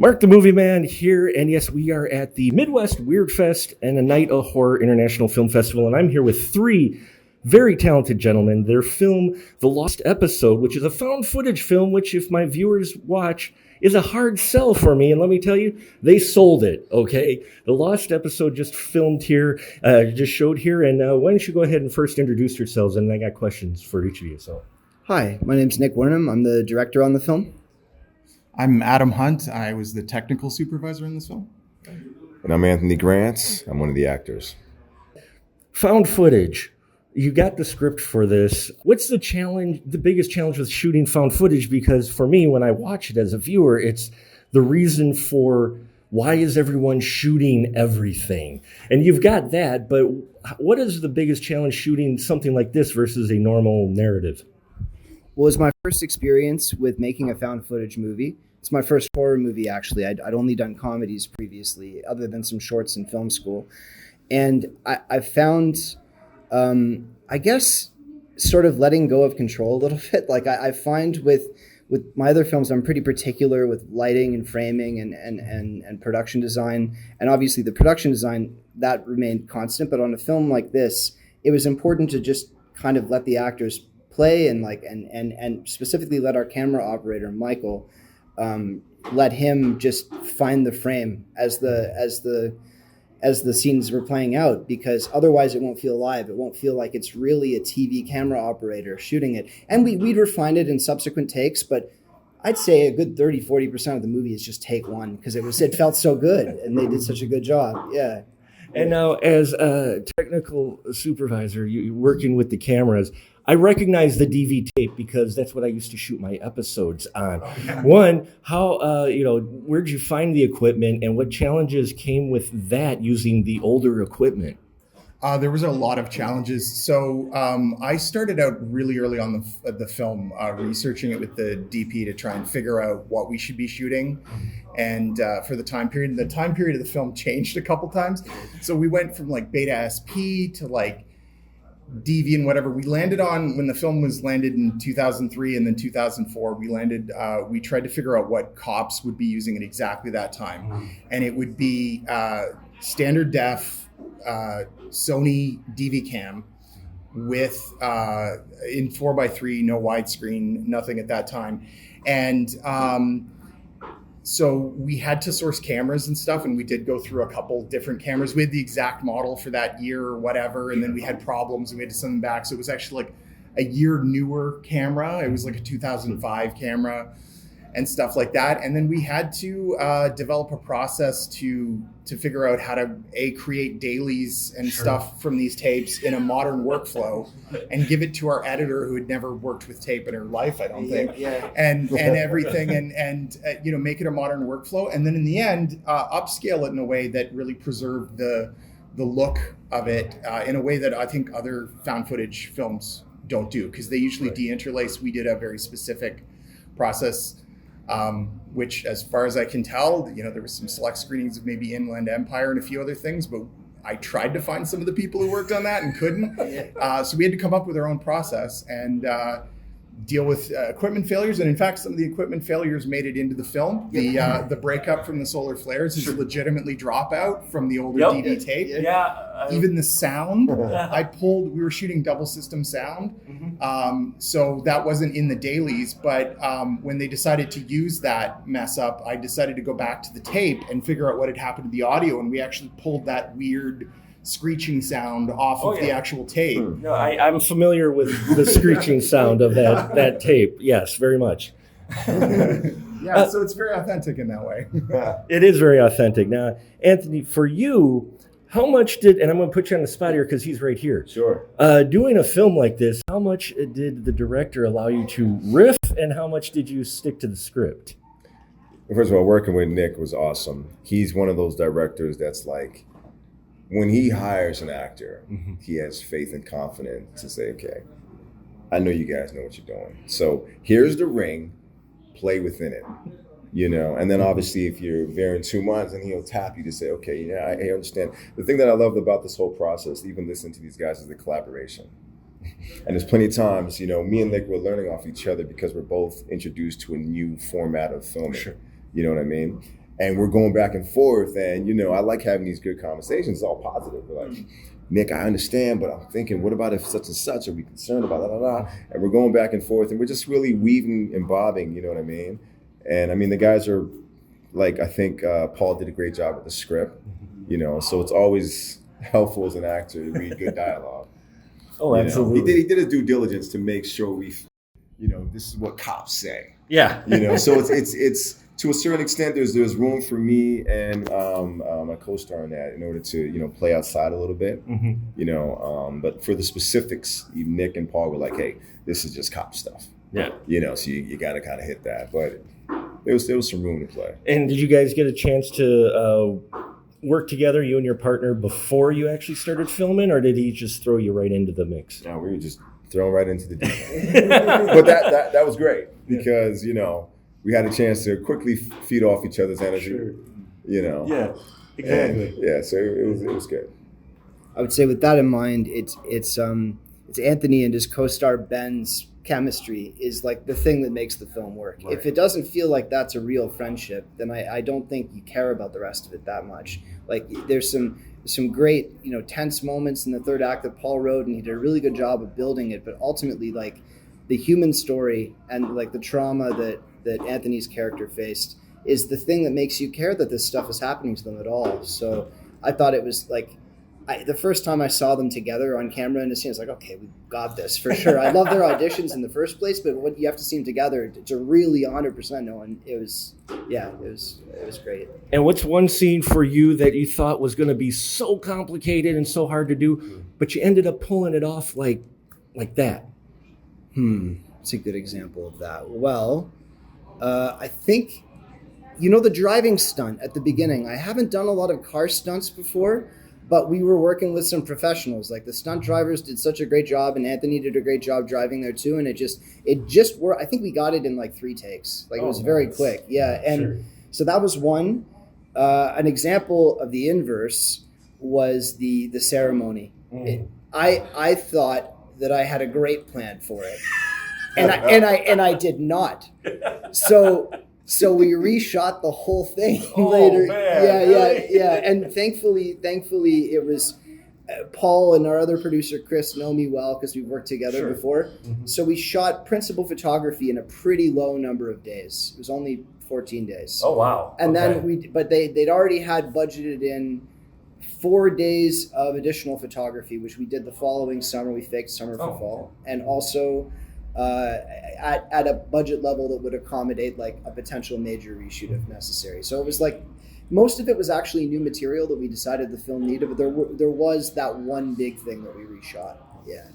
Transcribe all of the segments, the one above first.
Mark the Movie Man here, and yes, we are at the Midwest Weird Fest and a Night of Horror International Film Festival, and I'm here with three very talented gentlemen. Their film, The Lost Episode, which is a found footage film, which if my viewers watch, is a hard sell for me, and let me tell you, they sold it, okay? The Lost Episode just filmed here, just showed here, and why don't you go ahead and first introduce yourselves, and I got questions for each of you, so. Hi, my name's Nick Wernham. I'm the director on the film. I'm Adam Hunt. I was the technical supervisor in this film. And I'm Anthony Grant. I'm one of the actors. Found footage. You got the script for this. What's the challenge, the biggest challenge with shooting found footage? Because for me, when I watch it as a viewer, it's the reason for why is everyone shooting everything? And you've got that, but what is the biggest challenge shooting something like this versus a normal narrative? Well, it was my first experience with making a found footage movie. It's my first horror movie, actually. I'd only done comedies previously, other than some shorts in film school. And I found, I guess, sort of letting go of control a little bit. Like I find with my other films, I'm pretty particular with lighting and framing and production design. And obviously the production design, that remained constant. But on a film like this, it was important to just kind of let the actors play and specifically let our camera operator, Michael, let him just find the frame as the scenes were playing out, because otherwise it won't feel live. It won't feel like it's really a TV camera operator shooting it. And we'd refine it in subsequent takes, but I'd say a good 30-40% of the movie is just take one, because it felt so good and they did such a good job. Yeah. And now, as a technical supervisor, you working with the cameras, I recognize the DV tape because that's what I used to shoot my episodes on. One, how, where'd you find the equipment and what challenges came with that using the older equipment? There was a lot of challenges. So I started out really early on the film, researching it with the DP to try and figure out what we should be shooting. And for the time period of the film changed a couple times. So we went from like beta SP to like DV and whatever. We landed on, when the film was landed in 2003 and then 2004, we tried to figure out what cops would be using at exactly that time. And it would be standard def Sony DV cam with in 4:3, no widescreen, nothing at that time. And so we had to source cameras and stuff, and we did go through a couple different cameras. We had the exact model for that year or whatever, and then we had problems and we had to send them back. So it was actually like a year newer camera. It was like a 2005 camera and stuff like that. And then we had to develop a process to figure out how to create dailies and stuff from these tapes in a modern workflow and give it to our editor, who had never worked with tape in her life, I don't think, and everything, and make it a modern workflow. And then in the end, upscale it in a way that really preserved the look of it in a way that I think other found footage films don't do, because they usually deinterlace. We did a very specific process, which, as far as I can tell, there was some select screenings of maybe Inland Empire and a few other things, but I tried to find some of the people who worked on that and couldn't. So we had to come up with our own process and deal with equipment failures. And in fact, some of the equipment failures made it into the film. The breakup from the solar flares is legitimately dropout from the older DV tape. Even the sound, we were shooting double system sound. So that wasn't in the dailies, but when they decided to use that mess up, I decided to go back to the tape and figure out what had happened to the audio. And we actually pulled that weird screeching sound off of the actual tape. No, I'm familiar with the screeching sound of that tape. Yes, very much. So it's very authentic in that way. It is very authentic. Now, Anthony, for you, how much and I'm going to put you on the spot here because he's right here. Sure. Doing a film like this, how much did the director allow you to riff, and how much did you stick to the script? First of all, working with Nick was awesome. He's one of those directors that's like, when he hires an actor, he has faith and confidence to say, okay, I know you guys know what you're doing. So here's the ring, play within it, and then obviously if you're veering too much, then he'll tap you to say, okay, I understand. The thing that I loved about this whole process, even listening to these guys, is the collaboration. And there's plenty of times, me and Nick were learning off each other because we're both introduced to a new format of filming. Sure. You know what I mean? And we're going back and forth, and I like having these good conversations. It's all positive. We're like, Nick, I understand, but I'm thinking, what about if such and such? Are we concerned about that? And we're going back and forth, and we're just really weaving and bobbing. You know what I mean? And I mean, the guys are like, I think Paul did a great job with the script. So it's always helpful as an actor to read good dialogue. Oh, absolutely. He did his due diligence to make sure this is what cops say. Yeah. So it's to a certain extent, there's room for me and my co-star in that in order to play outside a little bit. But for the specifics, Nick and Paul were like, hey, this is just cop stuff. Yeah. So you got to kind of hit that, but there was some room to play. And did you guys get a chance to work together, you and your partner, before you actually started filming, or did he just throw you right into the mix? No, we were just thrown right into the deep end. But that was great because we had a chance to quickly feed off each other's energy. Sure. Yeah, exactly. And, so it was good. I would say with that in mind, it's Anthony and his co-star Ben's chemistry is like the thing that makes the film work. Right. If it doesn't feel like that's a real friendship, then I don't think you care about the rest of it that much. Like there's some great tense moments in the third act that Paul wrote, and he did a really good job of building it. But ultimately, like the human story and like the trauma that Anthony's character faced is the thing that makes you care that this stuff is happening to them at all. So I thought it was like, the first time I saw them together on camera in a scene, I was like, okay, we got this for sure. I love their auditions in the first place, but when you have to see them together to really 100% know, and it was great. And what's one scene for you that you thought was going to be so complicated and so hard to do, but you ended up pulling it off like that? It's a good example of that. Well, I think, the driving stunt at the beginning. I haven't done a lot of car stunts before, but we were working with some professionals. Like the stunt drivers did such a great job, and Anthony did a great job driving there too. And it just worked. I think we got it in like 3 takes. Like it was very quick. Yeah. And so that was one. An example of the inverse was the ceremony. I thought that I had a great plan for it. And I did not. So we reshot the whole thing later. Man, yeah. And thankfully it was Paul and our other producer Chris know me well because we've worked together before. Mm-hmm. So we shot principal photography in a pretty low number of days. It was only 14 days. Oh wow! And then they'd already had budgeted in 4 days of additional photography, which we did the following summer. We faked summer for fall, and also. At a budget level that would accommodate like a potential major reshoot if necessary. So it was like most of it was actually new material that we decided the film needed, but there was that one big thing that we reshot. Yeah.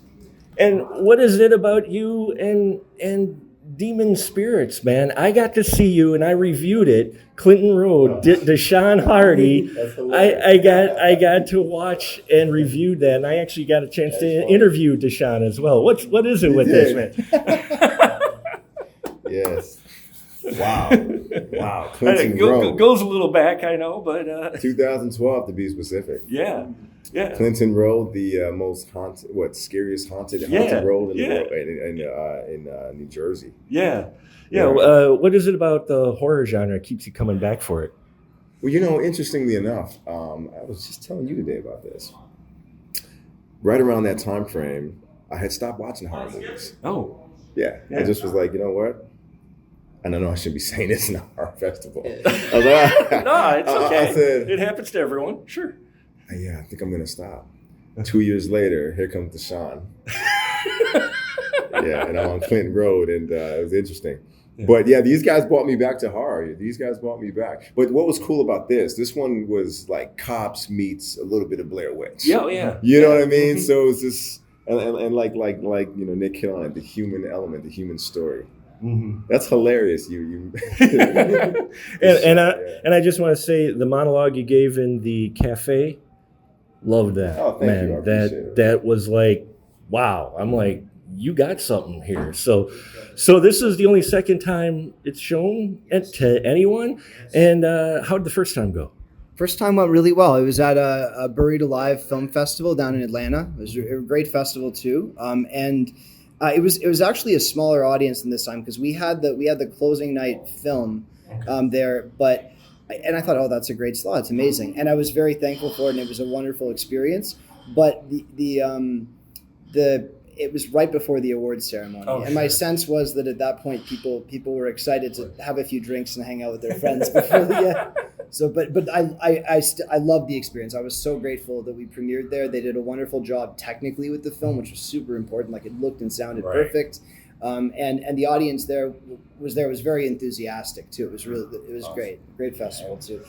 And what is it about you and Demon Spirits, man? I got to see you and I reviewed it. Clinton Road, Deshaun Hardy. I got to watch and review that, and I actually got a chance to interview Deshaun as well. What is it with this, man? Yes. Wow. Clinton Road goes a little back, I know, but 2012 to be specific. Yeah. Clinton Road, the most scariest haunted road in the world in New Jersey. Yeah. What is it about the horror genre that keeps you coming back for it? Well, interestingly enough, I was just telling you today about this. Right around that time frame, I had stopped watching horror movies. Oh. Yeah. I just was like, you know what? And I know I shouldn't be saying this in a horror festival. I was like, no, it's okay. I said, it happens to everyone. Sure. Yeah, I think I'm going to stop. 2 years later, here comes Deshaun. And I'm on Clinton Road, and it was interesting. Yeah. But yeah, these guys brought me back to horror. These guys brought me back. But what was cool about this one was like Cops meets a little bit of Blair Witch. Yeah. You know what I mean? Mm-hmm. So it's just, and like Nick hit on it, the human element, the human story. Mm-hmm. That's hilarious. You and I just want to say the monologue you gave in the cafe, loved that. Oh, thank you. I appreciate it. That was like, wow. I'm like, you got something here. So this is the only second time it's shown to anyone. And how did the first time go? First time went really well. It was at a Buried Alive film festival down in Atlanta. It was a great festival too. It was actually a smaller audience than this time because we had the closing night film there, but and I thought, oh, that's a great slot. It's amazing. And I was very thankful for it, and it was a wonderful experience. But it was right before the awards ceremony. Oh, and my sense was that at that point, people were excited to have a few drinks and hang out with their friends before but I loved the experience. I was so grateful that we premiered there. They did a wonderful job technically with the film, which was super important. Like, it looked and sounded perfect. And the audience there was very enthusiastic too. It was awesome. Great festival too.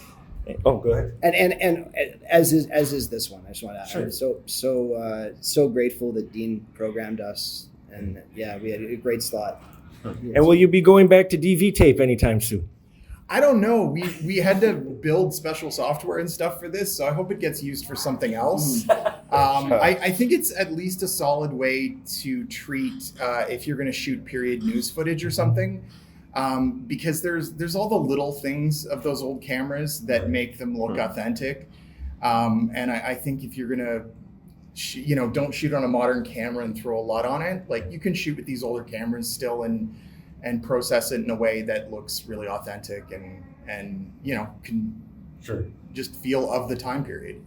Oh, go ahead. And as is this one. I just want to add. Sure. I'm so grateful that Dean programmed us, and we had a great slot. And will you be going back to DV tape anytime soon? I don't know. We had to build special software and stuff for this, so I hope it gets used for something else. I think it's at least a solid way to treat if you're going to shoot period news footage or something. Because there's all the little things of those old cameras that make them look authentic. And I think if you're gonna, don't shoot on a modern camera and throw a lot on it. Like, you can shoot with these older cameras still and process it in a way that looks really authentic and can just feel of the time period.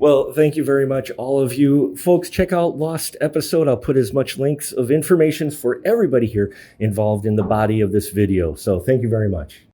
Well, thank you very much, all of you. Folks, check out Lost Episode. I'll put as much links of information for everybody here involved in the body of this video. So thank you very much.